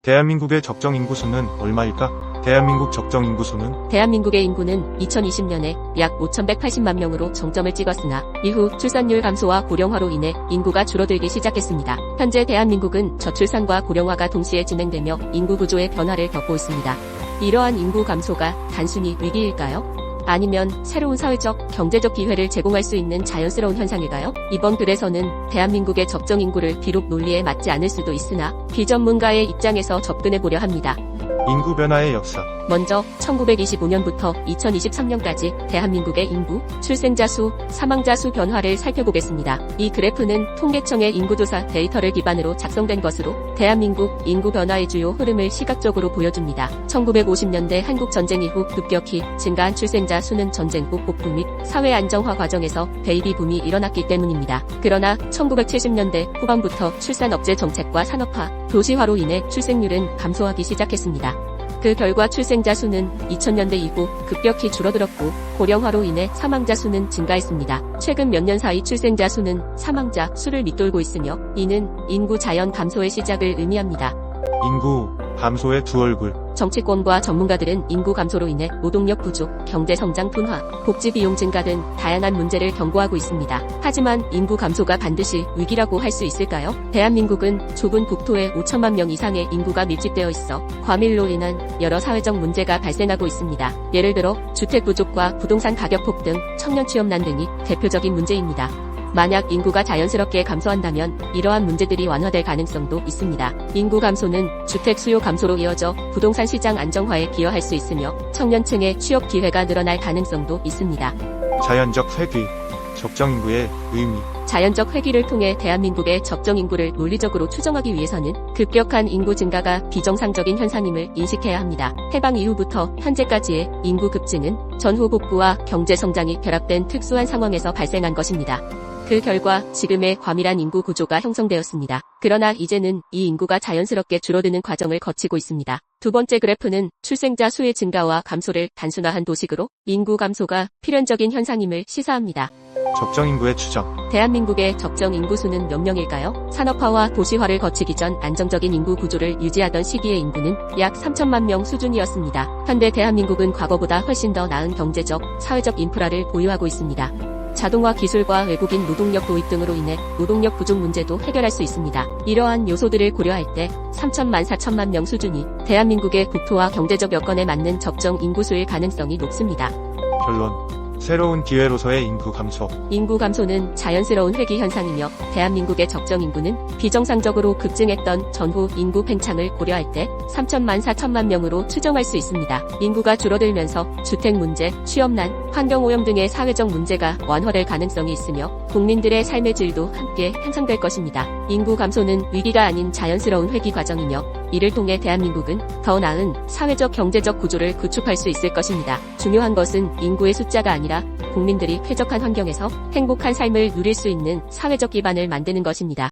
대한민국의 적정 인구수는 얼마일까? 대한민국 적정 인구수는 대한민국의 인구는 2020년에 약 5,180만 명으로 정점을 찍었으나 이후 출산율 감소와 고령화로 인해 인구가 줄어들기 시작했습니다. 현재 대한민국은 저출산과 고령화가 동시에 진행되며 인구 구조의 변화를 겪고 있습니다. 이러한 인구 감소가 단순히 위기일까요? 아니면 새로운 사회적, 경제적 기회를 제공할 수 있는 자연스러운 현상일까요? 이번 글에서는 대한민국의 적정 인구를 비록 논리에 맞지 않을 수도 있으나 비전문가의 입장에서 접근해보려 합니다. 인구 변화의 역사. 먼저 1925년부터 2023년까지 대한민국의 인구, 출생자 수, 사망자 수 변화를 살펴보겠습니다. 이 그래프는 통계청의 인구조사 데이터를 기반으로 작성된 것으로 대한민국 인구 변화의 주요 흐름을 시각적으로 보여줍니다. 1950년대 한국전쟁 이후 급격히 증가한 출생자 수는 전쟁 후 복구 및 사회 안정화 과정에서 베이비 붐이 일어났기 때문입니다. 그러나 1970년대 후반부터 출산억제 정책과 산업화, 도시화로 인해 출생률은 감소하기 시작했습니다. 그 결과 출생자 수는 2000년대 이후 급격히 줄어들었고 고령화로 인해 사망자 수는 증가했습니다. 최근 몇 년 사이 출생자 수는 사망자 수를 밑돌고 있으며 이는 인구 자연 감소의 시작을 의미합니다. 인구 감소의 두 얼굴. 정치권과 전문가들은 인구 감소로 인해 노동력 부족, 경제 성장 둔화, 복지 비용 증가 등 다양한 문제를 경고하고 있습니다. 하지만 인구 감소가 반드시 위기라고 할 수 있을까요? 대한민국은 좁은 국토에 5천만 명 이상의 인구가 밀집되어 있어 과밀로 인한 여러 사회적 문제가 발생하고 있습니다. 예를 들어 주택 부족과 부동산 가격 폭등, 청년 취업난 등이 대표적인 문제입니다. 만약 인구가 자연스럽게 감소한다면 이러한 문제들이 완화될 가능성도 있습니다. 인구 감소는 주택 수요 감소로 이어져 부동산 시장 안정화에 기여할 수 있으며 청년층의 취업 기회가 늘어날 가능성도 있습니다. 자연적 회귀. 적정 인구의 의미. 자연적 회귀를 통해 대한민국의 적정 인구를 논리적으로 추정하기 위해서는 급격한 인구 증가가 비정상적인 현상임을 인식해야 합니다. 해방 이후부터 현재까지의 인구 급증은 전후 복구와 경제 성장이 결합된 특수한 상황에서 발생한 것입니다. 그 결과 지금의 과밀한 인구 구조가 형성되었습니다. 그러나 이제는 이 인구가 자연스럽게 줄어드는 과정을 거치고 있습니다. 두 번째 그래프는 출생자 수의 증가와 감소를 단순화한 도식으로 인구 감소가 필연적인 현상임을 시사합니다. 적정 인구의 추정. 대한민국의 적정 인구수는 몇 명일까요? 산업화와 도시화를 거치기 전 안정적인 인구 구조를 유지하던 시기의 인구는 약 3천만 명 수준이었습니다. 현대 대한민국은 과거보다 훨씬 더 나은 경제적, 사회적 인프라를 보유하고 있습니다. 자동화 기술과 외국인 노동력 도입 등으로 인해 노동력 부족 문제도 해결할 수 있습니다. 이러한 요소들을 고려할 때 3천만 4천만 명 수준이 대한민국의 국토와 경제적 여건에 맞는 적정 인구수일 가능성이 높습니다. 결론. 새로운 기회로서의 인구 감소. 인구 감소는 자연스러운 회귀 현상이며 대한민국의 적정 인구는 비정상적으로 급증했던 전후 인구 팽창을 고려할 때 3천만 4천만 명으로 추정할 수 있습니다. 인구가 줄어들면서 주택 문제, 취업난, 환경오염 등의 사회적 문제가 완화될 가능성이 있으며 국민들의 삶의 질도 함께 향상될 것입니다. 인구 감소는 위기가 아닌 자연스러운 회귀 과정이며 이를 통해 대한민국은 더 나은 사회적 경제적 구조를 구축할 수 있을 것입니다. 중요한 것은 인구의 숫자가 아니라 국민들이 쾌적한 환경에서 행복한 삶을 누릴 수 있는 사회적 기반을 만드는 것입니다.